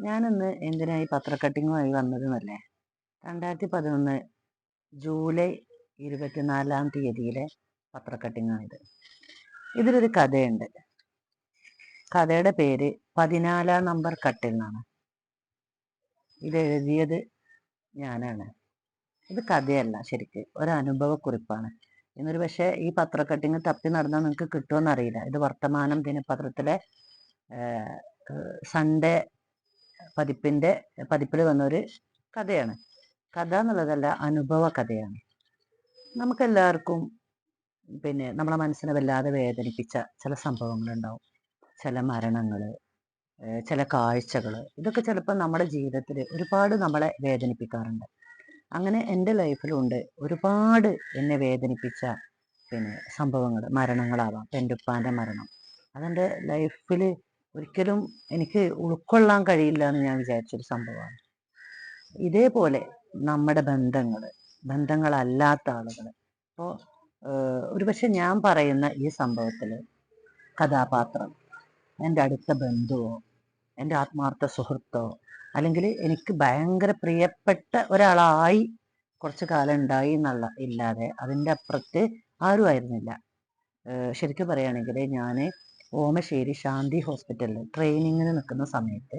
ഞാനിന്ന് എന്തിനാ ഈ പത്രക്കട്ടിങ്ങുമായി വന്നതെന്നല്ലേ? 2011 ജൂലൈ 24-ാം തീയതിയിലെ പത്രക്കട്ടിങ്ങാണിത്. ഇതിലൊരു കഥയുണ്ട്. കഥയുടെ പേര് 14-ാം നമ്പർ കട്ടിൽ എന്നാണ്. ഇത് എഴുതിയത് ഞാനാണ്. ഇത് കഥയല്ല, ശരിക്ക് ഒരു അനുഭവക്കുറിപ്പാണ്. ഇന്നൊരു പക്ഷേ ഈ പത്രക്കട്ടിങ് തപ്പി നടന്നാൽ നിങ്ങൾക്ക് കിട്ടുമെന്നറിയില്ല. ഇത് വർത്തമാനം ദിനപത്രത്തിലെ സൺഡേ പതിപ്പിൽ വന്നൊരു കഥയാണ്. കഥ എന്നുള്ളതല്ല, അനുഭവ കഥയാണ്. നമുക്കെല്ലാവർക്കും നമ്മളെ മനസ്സിനെ വല്ലാതെ വേദനിപ്പിച്ച ചില സംഭവങ്ങളുണ്ടാവും. ചില മരണങ്ങൾ, ചില കാഴ്ചകൾ, ഇതൊക്കെ ചിലപ്പോൾ നമ്മുടെ ജീവിതത്തിൽ ഒരുപാട് നമ്മളെ വേദനിപ്പിക്കാറുണ്ട്. അങ്ങനെ എൻ്റെ ലൈഫിലുണ്ട് ഒരുപാട് എന്നെ വേദനിപ്പിച്ച സംഭവങ്ങൾ. മരണങ്ങളാവാം. എൻ്റെ ഉപ്പാൻ്റെ മരണം അതെൻ്റെ ലൈഫിൽ ഒരിക്കലും എനിക്ക് ഉൾക്കൊള്ളാൻ കഴിയില്ല എന്ന് ഞാൻ വിചാരിച്ചൊരു സംഭവമാണ്. ഇതേപോലെ നമ്മുടെ ബന്ധങ്ങളല്ലാത്ത ആളുകൾ. അപ്പോൾ ഒരുപക്ഷെ ഞാൻ പറയുന്ന ഈ സംഭവത്തിൽ കഥാപാത്രം എൻ്റെ അടുത്ത ബന്ധുവോ എൻ്റെ ആത്മാർത്ഥ സുഹൃത്തോ അല്ലെങ്കിൽ എനിക്ക് ഭയങ്കര പ്രിയപ്പെട്ട ഒരാളായി കുറച്ച് കാലം ഉണ്ടായി ഇല്ലാതെ അതിൻ്റെ അപ്പുറത്ത് ആരും ആയിരുന്നില്ല. ശരിക്കും പറയുകയാണെങ്കിൽ ഞാൻ ഓമശ്ശേരി ശാന്തി ഹോസ്പിറ്റലിൽ ട്രെയിനിങ്ങിന് നിൽക്കുന്ന സമയത്ത്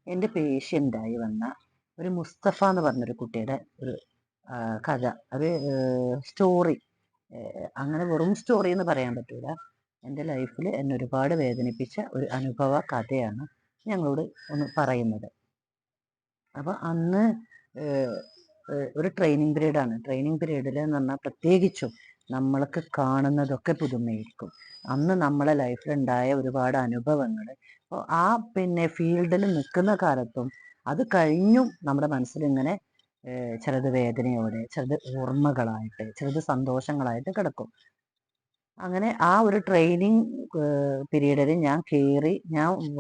എൻ്റെ പേഷ്യൻ്റായി വന്ന ഒരു മുസ്തഫ എന്ന് പറഞ്ഞൊരു കുട്ടിയുടെ ഒരു കഥ, ഒരു സ്റ്റോറി. അങ്ങനെ വെറും സ്റ്റോറി എന്ന് പറയാൻ പറ്റില്ല. എൻ്റെ ലൈഫിൽ എന്നെ ഒരുപാട് വേദനിപ്പിച്ച ഒരു അനുഭവ കഥയാണ് ഞങ്ങളോട് ഒന്ന് പറയുന്നത്. അപ്പോൾ അന്ന് ഒരു ട്രെയിനിങ് പീരീഡാണ്. ട്രെയിനിങ് പീരീഡിൽ എന്ന് പറഞ്ഞാൽ പ്രത്യേകിച്ചും നമ്മൾക്ക് കാണുന്നതൊക്കെ പുതുമയായിരിക്കും. അന്ന് നമ്മളെ ലൈഫിലുണ്ടായ ഒരുപാട് അനുഭവങ്ങൾ അപ്പോൾ ആ ഫീൽഡിൽ നിൽക്കുന്ന കാലത്തും അത് കഴിഞ്ഞും നമ്മുടെ മനസ്സിലിങ്ങനെ ചിലത് വേദനയോടെ, ചിലത് ഓർമ്മകളായിട്ട്, ചിലത് സന്തോഷങ്ങളായിട്ട് കിടക്കും. അങ്ങനെ ആ ഒരു ട്രെയിനിങ് പീരീഡിൽ ഞാൻ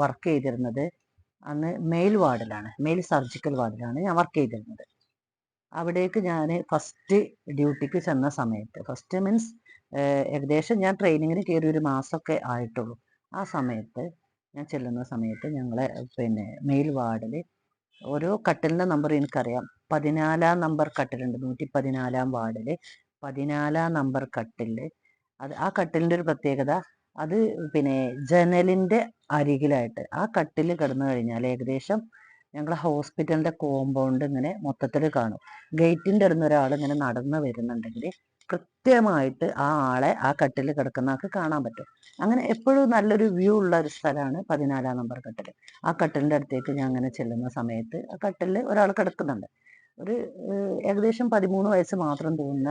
വർക്ക് ചെയ്തിരുന്നത് അന്ന് മെയിൽ വാർഡിലാണ്, മെയിൽ സർജിക്കൽ വാർഡിലാണ് ഞാൻ വർക്ക് ചെയ്തിരുന്നത്. അവിടേക്ക് ഞാൻ ഫസ്റ്റ് ഡ്യൂട്ടിക്ക് ചെന്ന സമയത്ത്, ഫസ്റ്റ് മീൻസ് ഏകദേശം ഞാൻ ട്രെയിനിങ്ങിന് കയറി ഒരു മാസമൊക്കെ ആയിട്ടുള്ളൂ. ആ സമയത്ത് ഞാൻ ചെല്ലുന്ന സമയത്ത് ഞങ്ങളെ മെയിൽ വാർഡിൽ ഓരോ കട്ടിലിൻ്റെ നമ്പർ എനിക്കറിയാം. 14-ാം നമ്പർ കട്ടിലുണ്ട്, 114-ാം വാർഡിൽ 14-ാം നമ്പർ കട്ടിലിൽ. ആ കട്ടിലിൻ്റെ ഒരു പ്രത്യേകത, അത് ജനലിൻ്റെ അരികിലായിട്ട് ആ കട്ടിൽ കിടന്നു കഴിഞ്ഞാൽ ഏകദേശം ഞങ്ങളെ ഹോസ്പിറ്റലിൻ്റെ കോമ്പൗണ്ട് ഇങ്ങനെ മൊത്തത്തിൽ കാണും. ഗേറ്റിൻ്റെ അടുത്ത് ഒരാൾ ഇങ്ങനെ നടന്നു വരുന്നുണ്ടെങ്കിൽ കൃത്യമായിട്ട് ആ ആളെ ആ കട്ടിൽ കിടക്കുന്ന ആൾക്ക് കാണാൻ പറ്റും. അങ്ങനെ എപ്പോഴും നല്ലൊരു വ്യൂ ഉള്ള ഒരു സ്ഥലമാണ് 14-ാം നമ്പർ കട്ടിൽ. ആ കട്ടിലിൻ്റെ അടുത്തേക്ക് ഞാൻ അങ്ങനെ ചെല്ലുന്ന സമയത്ത് ആ കട്ടിലിൽ ഒരാൾ കിടക്കുന്നുണ്ട്. ഒരു ഏകദേശം 13 വയസ്സ് മാത്രം തോന്നുന്ന,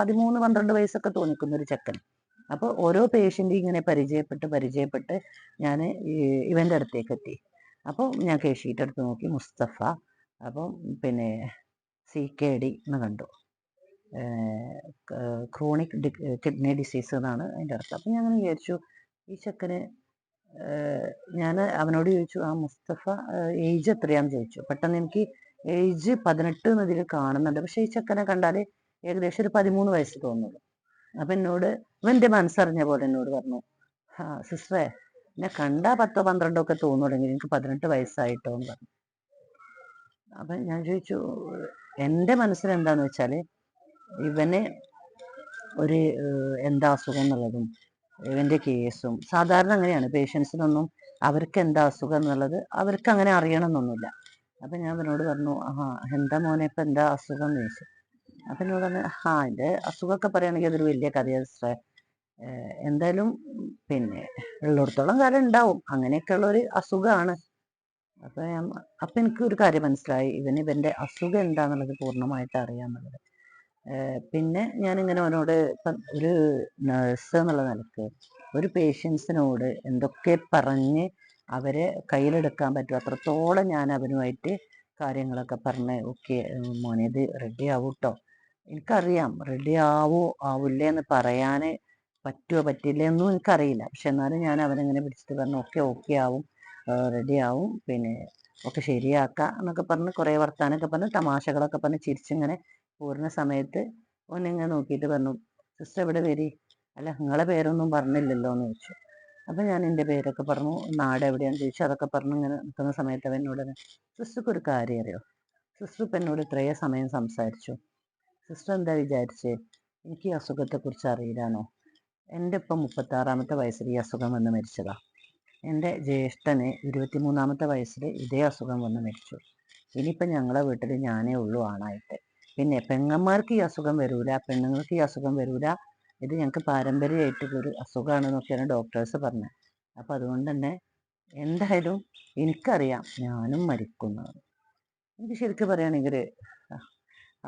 13-12 വയസ്സൊക്കെ തോന്നിക്കുന്ന ഒരു ചെക്കൻ. അപ്പോൾ ഓരോ പേഷ്യൻ്റ് ഇങ്ങനെ പരിചയപ്പെട്ട് ഞാൻ ഇവൻ്റെ അടുത്തേക്ക് എത്തി. അപ്പോൾ ഞാൻ കേസ് ഷീറ്റ് എടുത്ത് നോക്കി, മുസ്തഫ. അപ്പം CKD എന്ന് കണ്ടു, ക്രോണിക് കിഡ്നി ഡിസീസ് എന്നാണ് അതിൻ്റെ അർത്ഥം. അപ്പം ഞാൻ അങ്ങനെ വിചാരിച്ചു ഈ ചെക്കന്, ഞാൻ അവനോട് ചോദിച്ചു, ആ മുസ്തഫ ഏജ് എത്രയാണെന്ന് ചോദിച്ചു. പെട്ടെന്ന് എനിക്ക് ഏജ് 18 എന്നതിൽ കാണുന്നുണ്ട്, പക്ഷേ ഈ ചെക്കനെ കണ്ടാൽ ഏകദേശം ഒരു 13 വയസ്സ് തോന്നുള്ളൂ. അപ്പം ഇവൻ്റെ മനസ്സറിഞ്ഞ പോലെ എന്നോട് പറഞ്ഞു, സിസ്റ്ററെ എന്നെ കണ്ടാ 10-12 ഒക്കെ തോന്നുള്ളെങ്കിൽ എനിക്ക് 18 വയസ്സായിട്ടോ എന്ന് പറഞ്ഞു. അപ്പം ഞാൻ ചോദിച്ചു, എൻ്റെ മനസ്സിൽ എന്താന്ന് വെച്ചാൽ ഇവന് ഒരു എന്താ അസുഖം എന്നുള്ളതും ഇവൻ്റെ കേസും, സാധാരണ അങ്ങനെയാണ് പേഷ്യൻസിനൊന്നും അവർക്ക് എന്താ അസുഖം എന്നുള്ളത് അവർക്ക് അങ്ങനെ അറിയണമെന്നൊന്നുമില്ല. അപ്പം ഞാൻ അവനോട് പറഞ്ഞു, എന്താ മോനെ ഇപ്പം എന്താ അസുഖം എന്ന് ചോദിച്ചു. അപ്പം എന്നോട് പറഞ്ഞു, എൻ്റെ അസുഖമൊക്കെ പറയുകയാണെങ്കിൽ അതൊരു വലിയ കഥയാണ് സിസ്റ്ററെ. എന്തായാലും ഉള്ളിടത്തോളം കാലം ഉണ്ടാവും, അങ്ങനെയൊക്കെയുള്ളൊരു അസുഖമാണ്. അപ്പം എനിക്കൊരു കാര്യം മനസ്സിലായി, ഇവൻ്റെ അസുഖം എന്താണെന്നുള്ളത് പൂർണ്ണമായിട്ട് അറിയാമെന്നുള്ളത്. പിന്നെ ഞാനിങ്ങനെ അവനോട് ഇപ്പം ഒരു നഴ്സ് എന്നുള്ള നിലക്ക് ഒരു പേഷ്യൻസിനോട് എന്തൊക്കെ പറഞ്ഞ് അവരെ കയ്യിലെടുക്കാൻ പറ്റും അത്രത്തോളം ഞാൻ അവനുമായിട്ട് കാര്യങ്ങളൊക്കെ പറഞ്ഞ്, ഓക്കെ മോനെ ഇത് റെഡി ആവും കേട്ടോ. എനിക്കറിയാം റെഡി ആവില്ലേ എന്ന് പറയാൻ പറ്റുമോ പറ്റില്ലേ എന്നും എനിക്കറിയില്ല. പക്ഷെ എന്നാലും ഞാൻ അവനെങ്ങനെ പിടിച്ചിട്ട് പറഞ്ഞു, ഓക്കെ ആവും, റെഡി ആവും, ഒക്കെ ശരിയാക്കാം എന്നൊക്കെ പറഞ്ഞ് കുറേ വർത്താനമൊക്കെ പറഞ്ഞ് തമാശകളൊക്കെ പറഞ്ഞ് ചിരിച്ചിങ്ങനെ പോരുന്ന സമയത്ത് ഓനിങ്ങനെ നോക്കിയിട്ട് പറഞ്ഞു, സിസ്റ്റർ ഇവിടെ വരി, അല്ല നിങ്ങളെ പേരൊന്നും പറഞ്ഞില്ലല്ലോ എന്ന് ചോദിച്ചു. അപ്പം ഞാൻ എൻ്റെ പേരൊക്കെ പറഞ്ഞു, നാട് എവിടെയാണെന്ന് ചോദിച്ചു. അതൊക്കെ പറഞ്ഞു ഇങ്ങനെ നിൽക്കുന്ന സമയത്ത് അവൻ എന്നോട് പറഞ്ഞു, സിസ്റ്റർക്ക് ഒരു കാര്യം അറിയോ, സിസ്റ്റർ ഇപ്പം എന്നോട് ഇത്രയും സമയം സംസാരിച്ചു, സിസ്റ്റർ എന്താ വിചാരിച്ചേ എനിക്ക് ഈ അസുഖത്തെക്കുറിച്ച് അറിയില്ലാന്നോ? എൻ്റെ ഇപ്പം 36-ാമത്തെ വയസ്സിൽ ഈ അസുഖം വന്ന് മരിച്ചതാ. എൻ്റെ ജ്യേഷ്ഠന് 23-ാമത്തെ വയസ്സിൽ ഇതേ അസുഖം വന്ന് മരിച്ചു. ഇനിയിപ്പം ഞങ്ങളെ വീട്ടിൽ ഞാനേ ഉള്ളൂ ആണായിട്ട്. പിന്നെ പെങ്ങന്മാർക്ക് ഈ അസുഖം വരൂല, പെണ്ണുങ്ങൾക്ക് ഈ അസുഖം വരൂല, ഇത് ഞങ്ങൾക്ക് പാരമ്പര്യമായിട്ടൊരു അസുഖമാണെന്നൊക്കെയാണ് ഡോക്ടേഴ്സ് പറഞ്ഞത്. അപ്പം അതുകൊണ്ട് തന്നെ എന്തായാലും എനിക്കറിയാം ഞാനും മരിക്കുന്നത്. എനിക്ക് ശരിക്കും പറയുകയാണെങ്കിൽ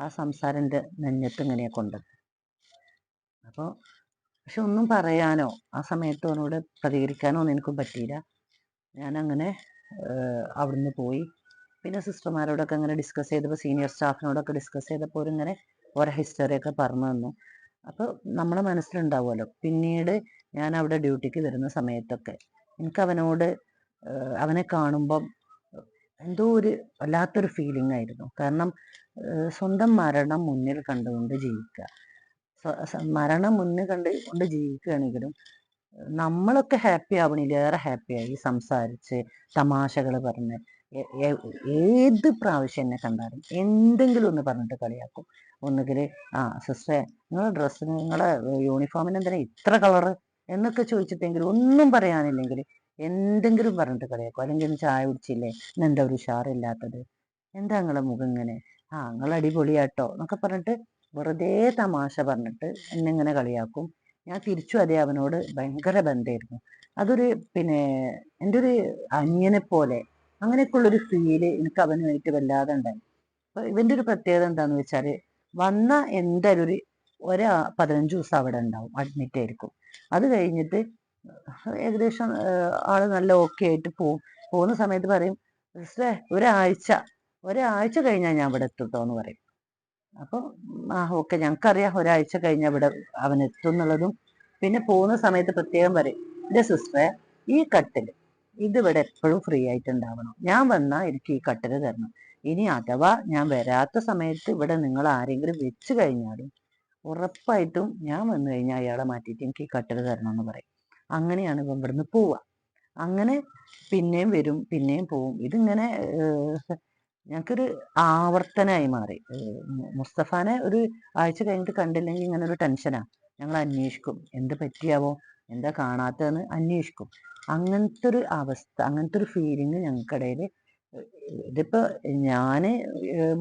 ആ സംസാരം എൻ്റെ നെഞ്ഞത്ത് ഇങ്ങനെയാണ് കൊണ്ടത്. അപ്പോൾ പക്ഷെ ഒന്നും പറയാനോ ആ സമയത്ത് അവനോട് പ്രതികരിക്കാനോ ഒന്നും എനിക്കും പറ്റിയില്ല. ഞാനങ്ങനെ അവിടുന്ന് പോയി. പിന്നെ സിസ്റ്റർമാരോടൊക്കെ അങ്ങനെ ഡിസ്കസ് ചെയ്തപ്പോൾ, സീനിയർ സ്റ്റാഫിനോടൊക്കെ ഡിസ്കസ് ചെയ്തപ്പോൾ അവരിങ്ങനെ ഓരോ ഹിസ്റ്ററിയൊക്കെ പറഞ്ഞു തന്നു. അപ്പോൾ നമ്മുടെ മനസ്സിലുണ്ടാവുമല്ലോ, പിന്നീട് ഞാൻ അവിടെ ഡ്യൂട്ടിക്ക് വരുന്ന സമയത്തൊക്കെ എനിക്ക് അവനോട് അവനെ കാണുമ്പം എന്തോ ഒരു വല്ലാത്തൊരു ഫീലിംഗ് ആയിരുന്നു. കാരണം സ്വന്തം മരണം മുന്നിൽ കണ്ടുകൊണ്ട് ജീവിക്കുക, മരണം മുന്നിൽ കണ്ടുകൊണ്ട് ജീവിക്കുകയാണെങ്കിലും നമ്മളൊക്കെ ഹാപ്പി ആവണില്ലേറെ ഹാപ്പിയായി സംസാരിച്ച് തമാശകൾ പറഞ്ഞ് ഏത് പ്രാവശ്യം എന്നെ കണ്ടാലും എന്തെങ്കിലും ഒന്ന് പറഞ്ഞിട്ട് കളിയാക്കും. ഒന്നുകിൽ സിസ്റ്ററെ നിങ്ങളെ ഡ്രസ്സിന്, നിങ്ങളെ യൂണിഫോമിന് എന്തിനാ ഇത്ര കളറ് എന്നൊക്കെ ചോദിച്ചിട്ടെങ്കിലും ഒന്നും പറയാനില്ലെങ്കിൽ എന്തെങ്കിലും പറഞ്ഞിട്ട് കളിയാക്കും. അല്ലെങ്കിൽ ഒന്ന് ചായ കുടിച്ചില്ലേ, ഇന്നെന്താ ഒരു ഉഷാറില്ലാത്തത്, എന്താ നിങ്ങളെ മുഖം ഇങ്ങനെ, നിങ്ങൾ അടിപൊളിയാട്ടോ എന്നൊക്കെ പറഞ്ഞിട്ട് വെറുതെ തമാശ പറഞ്ഞിട്ട് എന്നെ ഇങ്ങനെ കളിയാക്കും. ഞാൻ തിരിച്ചു അതേ അവനോട് ഭയങ്കര ബന്ധമായിരുന്നു. അതൊരു പിന്നെ എൻ്റെ ഒരു അന്യനെ പോലെ അങ്ങനെയൊക്കെയുള്ളൊരു ഫീല് എനിക്ക് അവനുമായിട്ട് വല്ലാതെ ഉണ്ടായി. അപ്പോൾ ഇവൻ്റെ ഒരു പ്രത്യേകത എന്താണെന്ന് വെച്ചാൽ വന്ന എന്തായാലും ഒരു 15 ദിവസം അവിടെ ഉണ്ടാവും, അഡ്മിറ്റ് ആയിരിക്കും. അത് കഴിഞ്ഞിട്ട് ഏകദേശം ആള് നല്ല ഓക്കെ ആയിട്ട് പോകുന്ന സമയത്ത് പറയും, സിസ്റ്ററെ ഒരാഴ്ച കഴിഞ്ഞാൽ ഞാൻ ഇവിടെ എത്തുട്ടോ എന്ന് പറയും. അപ്പോൾ ഓക്കെ, ഞങ്ങൾക്കറിയാം ഒരാഴ്ച കഴിഞ്ഞാൽ ഇവിടെ അവൻ എത്തും എന്നുള്ളതും. പിന്നെ പോകുന്ന സമയത്ത് പ്രത്യേകം പറയും, എൻ്റെ സിസ്റ്ററെ ഈ കട്ടിൽ ഇതിവിടെ എപ്പോഴും ഫ്രീ ആയിട്ട് ഉണ്ടാവണം, ഞാൻ വന്നാൽ എനിക്ക് ഈ കട്ടിൽ തരണം. ഇനി അഥവാ ഞാൻ വരാത്ത സമയത്ത് ഇവിടെ നിങ്ങൾ ആരെങ്കിലും വെച്ച് കഴിഞ്ഞാലും ഉറപ്പായിട്ടും ഞാൻ വന്നു കഴിഞ്ഞാൽ അയാളെ മാറ്റിയിട്ട് എനിക്ക് ഈ കട്ടിൽ തരണം എന്ന് പറയും. അങ്ങനെയാണ് ഇവൻ ഇവിടുന്ന് പോവുക. അങ്ങനെ പിന്നെയും വരും, പിന്നെയും പോവും. ഇതിങ്ങനെ ഞങ്ങൾക്കൊരു ആവർത്തനമായി മാറി. മുസ്തഫാനെ ഒരു ആഴ്ച കഴിഞ്ഞിട്ട് കണ്ടില്ലെങ്കിൽ ഇങ്ങനെ ഒരു ടെൻഷനാണ്. ഞങ്ങൾ അന്വേഷിക്കും, എന്ത് പറ്റിയാവോ, എന്താ കാണാത്തതെന്ന് അന്വേഷിക്കും. അങ്ങനത്തെ ഒരു അവസ്ഥ, അങ്ങനത്തെ ഒരു ഫീലിംഗ് ഞങ്ങൾക്കിടയിൽ. ഇതിപ്പോൾ ഞാൻ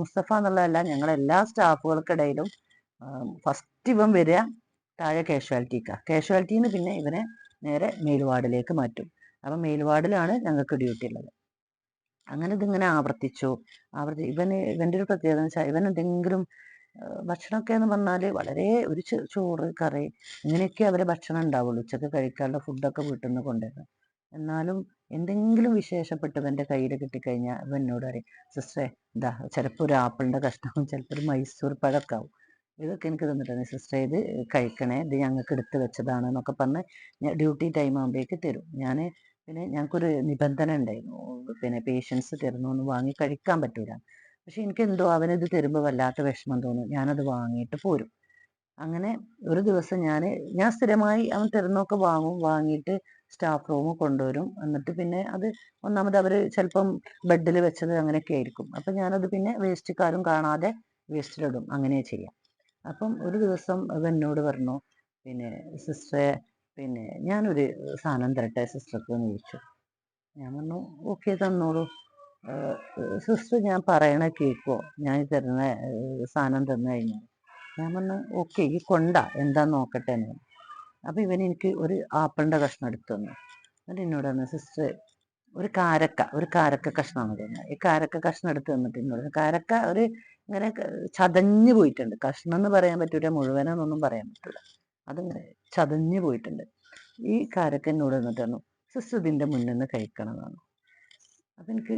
മുസ്തഫ എന്നുള്ളതല്ല, ഞങ്ങളെല്ലാ സ്റ്റാഫുകൾക്കിടയിലും ഫസ്റ്റ് ഇവൻ വരിക താഴെ കാഷ്വാലിറ്റിന്ന് പിന്നെ ഇവനെ നേരെ മേൽവാർഡിലേക്ക് മാറ്റും. അപ്പം മേൽവാർഡിലാണ് ഞങ്ങൾക്ക് ഡ്യൂട്ടി ഉള്ളത്. അങ്ങനെ ഇതിങ്ങനെ ഇവൻ്റെ ഒരു പ്രത്യേകത എന്ന് വെച്ചാൽ ഇവൻ എന്തെങ്കിലും ഭക്ഷണമൊക്കെ എന്ന് പറഞ്ഞാൽ വളരെ ഒരു ചോറ് കറി ഇങ്ങനെയൊക്കെ അവരെ ഭക്ഷണം ഉണ്ടാവുള്ളൂ. ഉച്ചക്ക് കഴിക്കാനുള്ള ഫുഡൊക്കെ വീട്ടിൽ നിന്ന് കൊണ്ടുവരുന്നത്. എന്നാലും എന്തെങ്കിലും വിശേഷപ്പെട്ട് ഇവൻ്റെ കയ്യിൽ കിട്ടിക്കഴിഞ്ഞാൽ ഇവൻ എന്നോട് പറയും, സിസ്റ്ററെ ഇതാ ചിലപ്പോൾ ഒരു ആപ്പിളിൻ്റെ കഷ്ണവും ചിലപ്പോൾ ഒരു മൈസൂർ പഴമൊക്കെ ആവും, ഇതൊക്കെ എനിക്ക് തന്നിട്ടാണ് സിസ്റ്ററെ, ഇത് കഴിക്കണേ, ഇത് ഞങ്ങൾക്ക് എടുത്ത് വെച്ചതാണ് എന്നൊക്കെ പറഞ്ഞ് ഡ്യൂട്ടി ടൈം ആകുമ്പോഴേക്ക് തരും. പിന്നെ ഞങ്ങൾക്കൊരു നിബന്ധന ഉണ്ടായിരുന്നു, പിന്നെ പേഷ്യൻസ് തരുന്നൊന്നും വാങ്ങി കഴിക്കാൻ പറ്റൂല. പക്ഷെ എനിക്കെന്തോ അവനിത് തരുമ്പോൾ വല്ലാത്ത വിഷമം തോന്നും, ഞാനത് വാങ്ങിയിട്ട് പോരും. അങ്ങനെ ഒരു ദിവസം ഞാൻ സ്ഥിരമായി അവൻ തരുന്നൊക്കെ വാങ്ങിയിട്ട് സ്റ്റാഫ് റൂം കൊണ്ടുവരും. എന്നിട്ട് പിന്നെ അത് ഒന്നാമത് അവർ ചിലപ്പം ബെഡിൽ വെച്ചത് അങ്ങനെയൊക്കെ ആയിരിക്കും. അപ്പം ഞാനത് പിന്നെ വേസ്റ്റ്ക്കാരും കാണാതെ വേസ്റ്റിലിടും, അങ്ങനെ ചെയ്യാം. അപ്പം ഒരു ദിവസം അവൻ എന്നോട് പറഞ്ഞു, പിന്നെ സിസ്റ്ററെ, പിന്നെ ഞാനൊരു സാധനം തരട്ടെ സിസ്റ്റർക്ക് എന്ന് ചോദിച്ചു. ഞാൻ പറഞ്ഞു ഓക്കെ തന്നോളൂ. സിസ്റ്റർ ഞാൻ പറയണ കേൾക്കുമോ, ഞാൻ തരുന്ന സാധനം തന്നു കഴിഞ്ഞാൽ? ഞാൻ പറഞ്ഞു ഓക്കെ, ഈ എന്താന്ന് നോക്കട്ടെ എന്ന് പറഞ്ഞു. അപ്പം ഇവൻ എനിക്ക് ഒരു ആപ്പിളിൻ്റെ കഷ്ണം എടുത്തു തന്നു. എന്നിട്ട് എന്നോട് പറഞ്ഞു, സിസ്റ്റർ ഒരു കാരക്ക കഷ്ണമാണ് തന്നത്. ഈ കാരക്ക കഷ്ണം എടുത്ത് തന്നിട്ട് എന്നോട്, കാരക്ക ഒരു ഇങ്ങനെ ചതഞ്ഞു പോയിട്ടുണ്ട്, കഷ്ണം എന്ന് പറയാൻ പറ്റൂല, മുഴുവനെന്നൊന്നും പറയാൻ പറ്റൂല, അതിങ്ങനെ ചതഞ്ഞു പോയിട്ടുണ്ട്. ഈ കാരക്ക എന്നോട് തന്നിട്ട് പറഞ്ഞു, സിസ്റ്റർ ഇതിൻ്റെ മുന്നിൽ നിന്ന് കഴിക്കണമെന്നാണ്. അപ്പം എനിക്ക്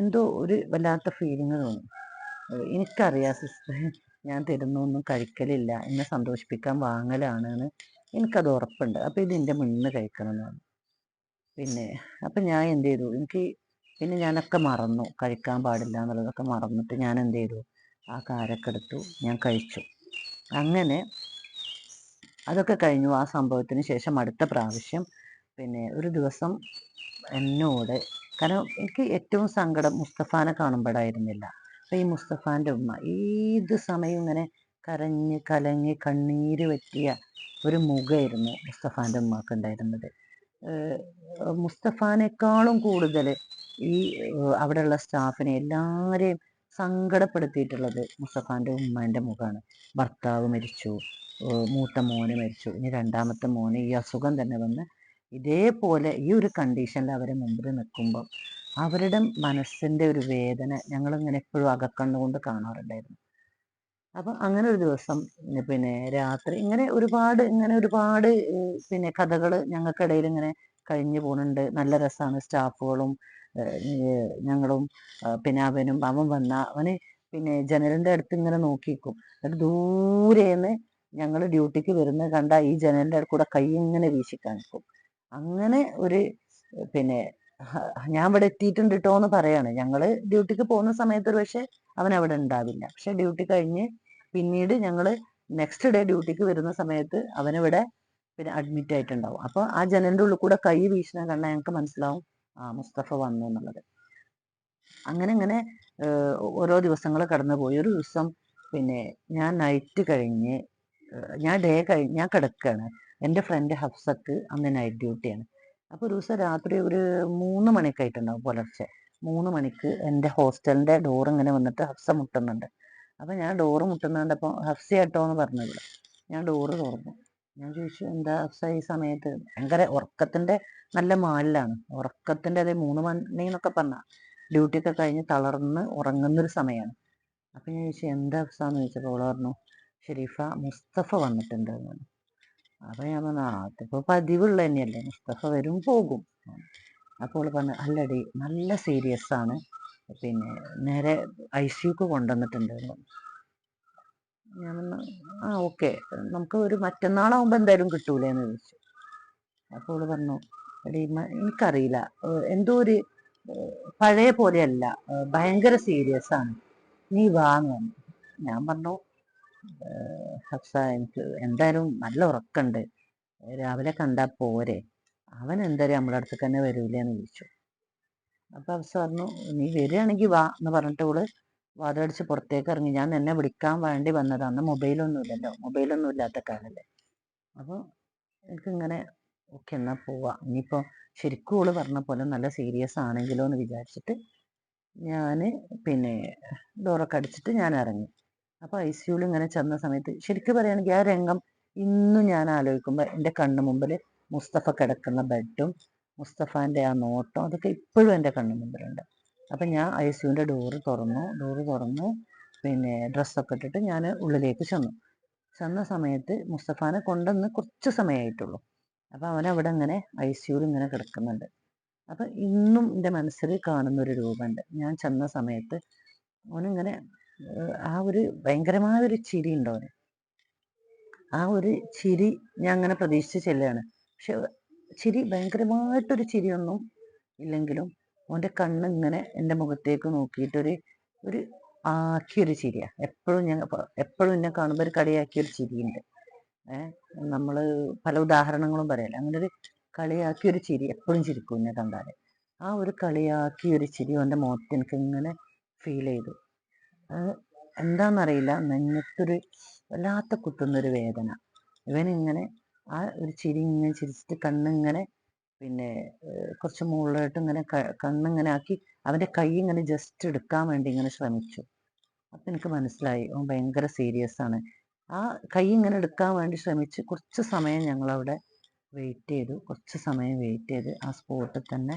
എന്തോ ഒരു വല്ലാത്ത ഫീലിംഗ് തോന്നി. എനിക്കറിയാം സിസ്റ്റർ ഞാൻ തരുന്നൊന്നും കഴിക്കലില്ല, എന്നെ സന്തോഷിപ്പിക്കാൻ വാങ്ങലാണെന്ന് എനിക്കത് ഉറപ്പുണ്ട്. അപ്പം ഇതിൻ്റെ മുന്നിൽ കഴിക്കണം എന്നാണ്. പിന്നെ അപ്പം ഞാൻ എന്ത് ചെയ്തു, പിന്നെ ഞാനൊക്കെ മറന്നു, കഴിക്കാൻ പാടില്ല എന്നുള്ളതൊക്കെ മറന്നിട്ട് ഞാൻ എന്ത് ചെയ്തു, ആ കാരക്ക എടുത്തു, ഞാൻ കഴിച്ചു. അങ്ങനെ അതൊക്കെ കഴിഞ്ഞു. ആ സംഭവത്തിന് ശേഷം അടുത്ത പ്രാവശ്യം പിന്നെ ഒരു ദിവസം എന്നോട്, കാരണം എനിക്ക് ഏറ്റവും സങ്കടം മുസ്തഫാനെ കാണുമ്പോഴായിരുന്നില്ല. അപ്പം ഈ മുസ്തഫാൻ്റെ ഉമ്മ ഏത് സമയം ഇങ്ങനെ കരഞ്ഞ് കലങ്ങി കണ്ണീര് പറ്റിയ ഒരു മുഖമായിരുന്നു മുസ്തഫാൻ്റെ ഉമ്മക്ക് ഉണ്ടായിരുന്നത്. മുസ്തഫാനേക്കാളും കൂടുതൽ ഈ അവിടെയുള്ള സ്റ്റാഫിനെ എല്ലാവരെയും സങ്കടപ്പെടുത്തിയിട്ടുള്ളത് മുസ്തഫാൻ്റെ ഉമ്മേൻ്റെ മുഖമാണ്. ഭർത്താവ് മരിച്ചു, മൂത്ത മോന് മരിച്ചു, ഇനി രണ്ടാമത്തെ മോന് ഈ അസുഖം തന്നെ വന്ന് ഇതേപോലെ ഈ ഒരു കണ്ടീഷനിൽ അവരെ മുമ്പിൽ നിൽക്കുമ്പോൾ അവരുടെ മനസ്സിൻ്റെ ഒരു വേദന ഞങ്ങളിങ്ങനെ എപ്പോഴും അകക്കണ്ണുകൊണ്ട് കാണാറുണ്ടായിരുന്നു. അപ്പം അങ്ങനെ ഒരു ദിവസം പിന്നെ രാത്രി ഇങ്ങനെ ഒരുപാട് പിന്നെ കഥകൾ ഞങ്ങൾക്കിടയിൽ ഇങ്ങനെ കഴിഞ്ഞു പോകുന്നുണ്ട്. നല്ല രസമാണ്. സ്റ്റാഫുകളും ഞങ്ങളും പിന്നെ അവൻ അവന് പിന്നെ ജനലിൻ്റെ അടുത്ത് ഇങ്ങനെ നോക്കിക്കും. എന്നിട്ട് ദൂരേന്ന് ഞങ്ങൾ ഡ്യൂട്ടിക്ക് വരുന്നത് കണ്ട ഈ ജനലിൻ്റെ കൂടെ കൈ ഇങ്ങനെ വീശി കാണിക്കും. അങ്ങനെ ഒരു പിന്നെ ഞാൻ ഇവിടെ എത്തിയിട്ടുണ്ട് കേട്ടോ എന്ന് പറയാണ്. ഞങ്ങൾ ഡ്യൂട്ടിക്ക് പോകുന്ന സമയത്ത് ഒരു പക്ഷേ അവൻ അവിടെ ഉണ്ടാവില്ല. പക്ഷെ ഡ്യൂട്ടി കഴിഞ്ഞ് പിന്നീട് ഞങ്ങൾ നെക്സ്റ്റ് ഡേ ഡ്യൂട്ടിക്ക് വരുന്ന സമയത്ത് അവനിവിടെ പിന്നെ അഡ്മിറ്റ് ആയിട്ടുണ്ടാവും. അപ്പോൾ ആ ജനലിൻ്റെ ഉള്ളിൽ കൂടെ കൈ വീശുന്ന കണ്ടാൽ ഞങ്ങൾക്ക് മനസ്സിലാവും മുസ്തഫ വന്നു എന്നുള്ളത്. അങ്ങനെ ഓരോ ദിവസങ്ങൾ കടന്നു പോയി. ഒരു ദിവസം പിന്നെ ഞാൻ നൈറ്റ് കഴിഞ്ഞ് ഞാൻ കിടക്കുകയാണ്. എൻ്റെ ഫ്രണ്ട് ഹഫ്സക്ക് അന്ന് നൈറ്റ് ഡ്യൂട്ടിയാണ്. അപ്പോൾ ഒരു ദിവസം രാത്രി ഒരു 3 മണിക്കായിട്ടുണ്ടാവും, പുലർച്ചെ 3 മണിക്ക് എൻ്റെ ഹോസ്റ്റലിൻ്റെ ഡോർ ഇങ്ങനെ വന്നിട്ട് ഹഫ്സ മുട്ടുന്നുണ്ട്. അപ്പോൾ ഞാൻ ഡോറ് മുട്ടുന്നുണ്ടപ്പോൾ ഹഫ്സയാട്ടോ എന്ന് പറഞ്ഞത്. ഞാൻ ഡോറ് തുറന്നു. ഞാൻ ചോദിച്ചു, എന്താ ഹഫ്സ ഈ സമയത്ത്? ഭയങ്കര ഉറക്കത്തിൻ്റെ നല്ല മാലിലാണ്. ഉറക്കത്തിൻ്റെ അതേ 3 മണി എന്നൊക്കെ പറഞ്ഞാൽ ഡ്യൂട്ടിയൊക്കെ കഴിഞ്ഞ് തളർന്ന് ഉറങ്ങുന്നൊരു സമയമാണ്. അപ്പം ഞാൻ ചോദിച്ചു, എന്താ ഹഫ്സ എന്ന് ചോദിച്ചപ്പോൾ അവൾ പറഞ്ഞു, ഷെരീഫ മുസ്തഫ വന്നിട്ടുണ്ട് എന്ന്. അപ്പം ഞാൻ പറഞ്ഞു, അതിപ്പോൾ പതിവുള്ള തന്നെയല്ലേ, മുസ്തഫ വരും പോകും. അപ്പോൾ അവൾ പറഞ്ഞു, അല്ലടി നല്ല സീരിയസ് ആണ്, പിന്നെ നേരെ ICUക്ക് കൊണ്ടുവന്നിട്ടുണ്ട്. ഞാൻ പറഞ്ഞു, ഓക്കെ, നമുക്ക് ഒരു മറ്റന്നാളാവുമ്പോൾ എന്തായാലും കിട്ടൂലേ എന്ന് ചോദിച്ചു. അപ്പോൾ അവൾ പറഞ്ഞു, എടി എനിക്കറിയില്ല, എന്തോ ഒരു പഴയ പോലെയല്ല, ഭയങ്കര സീരിയസ് ആണ്, നീ വാന്ന് പറഞ്ഞു. ഞാൻ പറഞ്ഞു, ഹഫ്സ എനിക്ക് എന്തായാലും നല്ല ഉറക്കമുണ്ട്, രാവിലെ കണ്ടാൽ പോരെ, അവൻ എന്തായാലും നമ്മുടെ അടുത്തേക്ക് തന്നെ വരൂലേ എന്ന് ചോദിച്ചു. അപ്പോൾ ഹഫ്സ പറഞ്ഞു, നീ വരികയാണെങ്കിൽ വാ എന്ന് പറഞ്ഞിട്ട് അവള് വാതിലടിച്ച് പുറത്തേക്ക് ഇറങ്ങി. ഞാൻ എന്നെ വിളിക്കാൻ വേണ്ടി വന്നതാണ്. അന്ന് മൊബൈലൊന്നും ഇല്ലാത്ത കാലല്ലേ. അപ്പോൾ എനിക്കിങ്ങനെ ഓക്കെ എന്നാൽ പോവാം, ഇനിയിപ്പോൾ ശരിക്കും ഓള് പറഞ്ഞ പോലെ നല്ല സീരിയസ് ആണെങ്കിലോ എന്ന് വിചാരിച്ചിട്ട് ഞാൻ പിന്നെ ഡോറൊക്കെ അടിച്ചിട്ട് ഞാൻ ഇറങ്ങി. അപ്പോൾ ICUവിൽ ഇങ്ങനെ ചെന്ന സമയത്ത് ശരിക്കും പറയുകയാണെങ്കിൽ ആ രംഗം ഇന്നും ഞാൻ ആലോചിക്കുമ്പോൾ എൻ്റെ കണ്ണു മുമ്പിൽ മുസ്തഫ കിടക്കുന്ന ബെഡും മുസ്തഫാൻ്റെ ആ നോട്ടം അതൊക്കെ ഇപ്പോഴും എൻ്റെ കണ്ണു മുമ്പിലുണ്ട്. അപ്പം ഞാൻ ICUവിൻ്റെ ഡോറ് തുറന്നു പിന്നെ ഡ്രസ്സൊക്കെ ഇട്ടിട്ട് ഞാൻ ഉള്ളിലേക്ക് ചെന്ന സമയത്ത് മുസ്തഫാനെ കൊണ്ടുവന്ന് കുറച്ച് സമയമായിട്ടുള്ളൂ. അപ്പം അവനവിടെ ഇങ്ങനെ ICUവിൽ ഇങ്ങനെ കിടക്കുന്നുണ്ട്. അപ്പം ഇന്നും എൻ്റെ മനസ്സിൽ കാണുന്നൊരു രൂപമുണ്ട്. ഞാൻ ചെന്ന സമയത്ത് അവനിങ്ങനെ ആ ഒരു ഭയങ്കരമായൊരു ചിരി ഉണ്ട് അവന്. ആ ഒരു ചിരി ഞാൻ അങ്ങനെ പ്രതീക്ഷിച്ച് ചെല്ലുകയാണ്. പക്ഷെ ചിരി ഭയങ്കരമായിട്ടൊരു ചിരിയൊന്നും ഇല്ലെങ്കിലും അവൻ്റെ കണ്ണിങ്ങനെ എൻ്റെ മുഖത്തേക്ക് നോക്കിയിട്ടൊരു ഒരു ആക്കിയൊരു ചിരിയാണ്. എപ്പോഴും എന്നെ കാണുമ്പോൾ ഒരു കളിയാക്കിയൊരു ചിരിയുണ്ട്. നമ്മൾ പല ഉദാഹരണങ്ങളും പറയല്ലേ, അങ്ങനെ ഒരു കളിയാക്കിയൊരു ചിരി എപ്പോഴും ചിരിക്കും എന്നെ കണ്ടാൽ. ആ ഒരു കളിയാക്കിയൊരു ചിരി അവൻ്റെ മുഖത്ത് എനിക്ക് ഇങ്ങനെ ഫീൽ ചെയ്തു. എന്താണെന്നറിയില്ല, നെഞ്ഞത്തൊരു വല്ലാത്ത കുത്തുന്നൊരു വേദന. ഇവനിങ്ങനെ ആ ഒരു ചിരി ഇങ്ങനെ ചിരിച്ചിട്ട് കണ്ണിങ്ങനെ പിന്നെ കുറച്ച് മുകളിലോട്ട് ഇങ്ങനെ കണ്ണിങ്ങനെ ആക്കി അവൻ്റെ കൈ ഇങ്ങനെ ജസ്റ്റ് എടുക്കാൻ വേണ്ടി ഇങ്ങനെ ശ്രമിച്ചു. അപ്പം എനിക്ക് മനസ്സിലായി അവൻ ഭയങ്കര സീരിയസ് ആണ്. ആ കൈ ഇങ്ങനെ എടുക്കാൻ വേണ്ടി ശ്രമിച്ച് കുറച്ച് സമയം ഞങ്ങളവിടെ കുറച്ച് സമയം വെയിറ്റ് ചെയ്ത് ആ സ്പോട്ടിൽ തന്നെ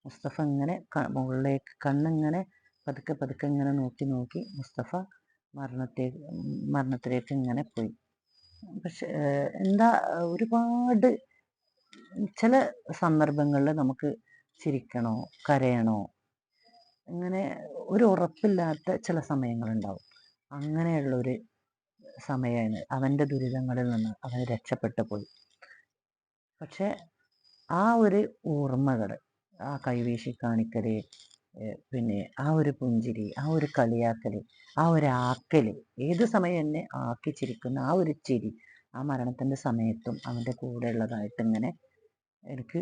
മുസ്തഫ ഇങ്ങനെ മുകളിലേക്ക് കണ്ണിങ്ങനെ പതുക്കെ ഇങ്ങനെ നോക്കി മുസ്തഫ മരണത്തിലേക്ക് ഇങ്ങനെ പോയി. പക്ഷെ എന്താ ഒരുപാട് ചില സന്ദർഭങ്ങളിൽ നമുക്ക് ചിരിക്കണോ കരയണോ ഇങ്ങനെ ഒരു ഉറപ്പില്ലാത്ത ചില സമയങ്ങളുണ്ടാവും. അങ്ങനെയുള്ളൊരു സമയമാണ് അവൻ്റെ ദുരിതങ്ങളിൽ നിന്ന് അവൻ രക്ഷപ്പെട്ടു പോയി. പക്ഷെ ആ ഒരു ഓർമ്മകൾ, ആ കൈവീശി കാണിക്കൽ, പിന്നെ ആ ഒരു പുഞ്ചിരി, ആ ഒരു കളിയാക്കൽ, ആ ഒരു ആക്കൽ, ഏത് സമയം എന്നെ ആക്കി ചിരിക്കുന്ന ആ ഒരു ചിരി ആ മരണത്തിൻ്റെ സമയത്തും അവൻ്റെ കൂടെ ഉള്ളതായിട്ട് ഇങ്ങനെ എനിക്ക്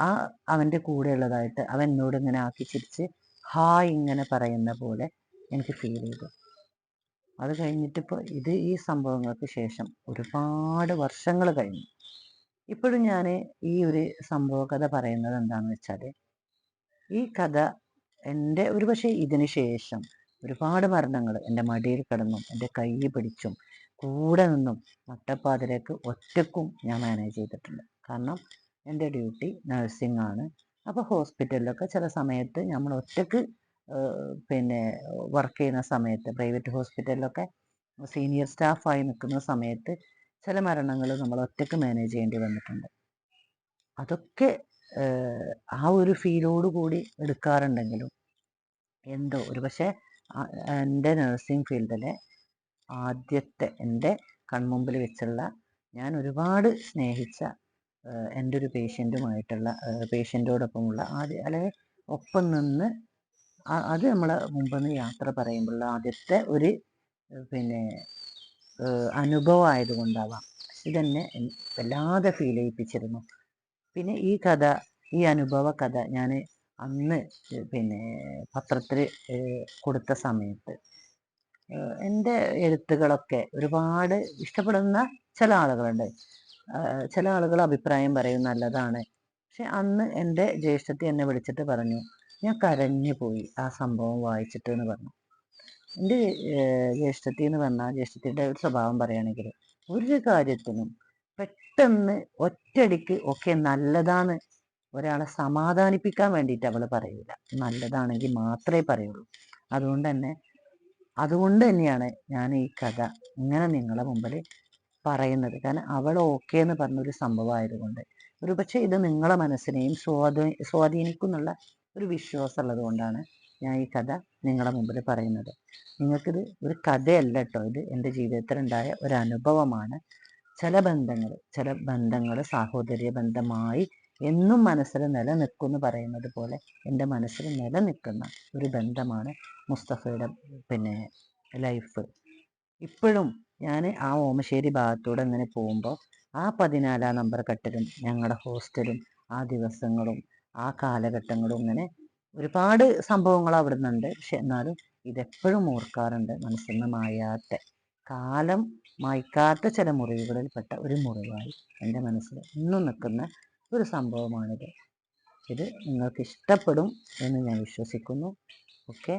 ആ അവൻ്റെ കൂടെയുള്ളതായിട്ട് അവൻ എന്നോട് ഇങ്ങനെ ആക്കി ചിരിച്ച് ഹായ് ഇങ്ങനെ പറയുന്ന പോലെ എനിക്ക് ഫീൽ ചെയ്തു. അത് കഴിഞ്ഞിട്ടിപ്പോൾ ഈ സംഭവങ്ങൾക്ക് ശേഷം ഒരുപാട് വർഷങ്ങൾ കഴിഞ്ഞു. ഇപ്പോഴും ഞാൻ ഈ ഒരു സംഭവ കഥ പറയുന്നത് എന്താണെന്ന് വെച്ചാൽ, ഈ കഥ എൻ്റെ ഒരുപക്ഷെ ഇതിന് ശേഷം ഒരുപാട് മരണങ്ങൾ എൻ്റെ മടിയിൽ കിടന്നും എൻ്റെ കൈ പിടിച്ചും കൂടെ നിന്നും നട്ടപ്പാതിരേക്ക് ഒറ്റക്കും ഞാൻ മാനേജ് ചെയ്തിട്ടുണ്ട്. കാരണം എൻ്റെ ഡ്യൂട്ടി നഴ്സിംഗ് ആണ്. അപ്പോൾ ഹോസ്പിറ്റലിലൊക്കെ ചില സമയത്ത് നമ്മൾ ഒറ്റക്ക് പിന്നെ വർക്ക് ചെയ്യുന്ന സമയത്ത് പ്രൈവറ്റ് ഹോസ്പിറ്റലിലൊക്കെ സീനിയർ സ്റ്റാഫായി നിൽക്കുന്ന സമയത്ത് ചില മരണങ്ങൾ നമ്മൾ ഒറ്റക്ക് മാനേജ് ചെയ്യേണ്ടി വന്നിട്ടുണ്ട്. അതൊക്കെ ആ ഒരു ഫീലോട് കൂടി എടുക്കാറുണ്ടെങ്കിലും എന്തോ ഒരു പക്ഷേ എൻ്റെ നഴ്സിംഗ് ഫീൽഡിലെ ആദ്യത്തെ എൻ്റെ കൺമുമ്പിൽ വെച്ചുള്ള ഞാൻ ഒരുപാട് സ്നേഹിച്ച എൻ്റെ ഒരു പേഷ്യൻറ്റോടൊപ്പമുള്ള അല്ലെങ്കിൽ ഒപ്പം നിന്ന് അത് നമ്മളെ മുമ്പെന്ന് യാത്ര പറയുമ്പോഴുള്ള ആദ്യത്തെ ഒരു പിന്നെ അനുഭവം ആയതുകൊണ്ടാവാം ഇതെന്നെ വല്ലാതെ ഫീൽ ചെയ്യിപ്പിച്ചിരുന്നു. പിന്നെ ഈ അനുഭവ കഥ ഞാൻ അന്ന് പിന്നെ പത്രത്തിൽ കൊടുത്ത സമയത്ത് എൻ്റെ എഴുത്തുകളൊക്കെ ഒരുപാട് ഇഷ്ടപ്പെടുന്ന ചില ആളുകളുണ്ട്. ചില ആളുകൾ അഭിപ്രായം പറയും നല്ലതാണ്. പക്ഷെ അന്ന് എൻ്റെ ജ്യേഷ്ഠത്തി എന്നെ വിളിച്ചിട്ട് പറഞ്ഞു, ഞാൻ കരഞ്ഞു പോയി ആ സംഭവം വായിച്ചിട്ട് എന്ന് പറഞ്ഞു. എൻ്റെ ജ്യേഷ്ഠത്തി എന്ന് പറഞ്ഞാൽ ജ്യേഷ്ഠത്തിയുടെ ഒരു സ്വഭാവം പറയുകയാണെങ്കിൽ ഒരു കാര്യത്തിനും പെട്ടെന്ന് ഒറ്റയടിക്ക് ഒക്കെ നല്ലതാണ് ഒരാളെ സമാധാനിപ്പിക്കാൻ വേണ്ടിയിട്ട് അവൾ പറയൂല. നല്ലതാണെങ്കിൽ മാത്രമേ പറയുള്ളൂ. അതുകൊണ്ട് തന്നെയാണ് ഞാൻ ഈ കഥ ഇങ്ങനെ നിങ്ങളെ മുമ്പിൽ പറയുന്നത്. കാരണം അവൾ ഓക്കെ എന്ന് പറഞ്ഞൊരു സംഭവമായതുകൊണ്ട് ഒരു പക്ഷേ ഇത് നിങ്ങളെ മനസ്സിനെയും സ്വാധീനിക്കുന്നുള്ള ഒരു വിശ്വാസം ഉള്ളത് കൊണ്ടാണ് ഞാൻ ഈ കഥ നിങ്ങളെ മുമ്പിൽ പറയുന്നത്. നിങ്ങൾക്കിത് ഒരു കഥയല്ല കേട്ടോ, ഇത് എൻ്റെ ജീവിതത്തിലുണ്ടായ ഒരു അനുഭവമാണ്. ചില ബന്ധങ്ങൾ സാഹോദര്യ ബന്ധമായി എന്നും മനസ്സിൽ നിലനിൽക്കുമെന്ന് പറയുന്നത് പോലെ എൻ്റെ മനസ്സിൽ നിലനിൽക്കുന്ന ഒരു ബന്ധമാണ് മുസ്തഫയുടെ ലൈഫ്. ഇപ്പോഴും ഞാൻ ആ ഓമശ്ശേരി ഭാഗത്തൂടെ ഇങ്ങനെ പോകുമ്പോൾ ആ 14 നമ്പർ കട്ടിലും ഞങ്ങളുടെ ഹോസ്റ്റലും ആ ദിവസങ്ങളും ആ കാലഘട്ടങ്ങളും ഇങ്ങനെ ഒരുപാട് സംഭവങ്ങൾ അവിടെ നിന്നുണ്ട്. പക്ഷെ എന്നാലും ഇതെപ്പോഴും ഓർക്കാറുണ്ട്. മനസ്സിൽ നിന്ന് മായാത്ത കാലം മായ്ക്കാത്ത ചില മുറിവുകളിൽപ്പെട്ട ഒരു മുറിവായി എൻ്റെ മനസ്സിൽ ഇന്നും നിൽക്കുന്ന ഒരു സംഭവമാണിത്. ഇത് നിങ്ങൾക്ക് ഇഷ്ടപ്പെടും എന്ന് ഞാൻ വിശ്വസിക്കുന്നു. ഓക്കെ.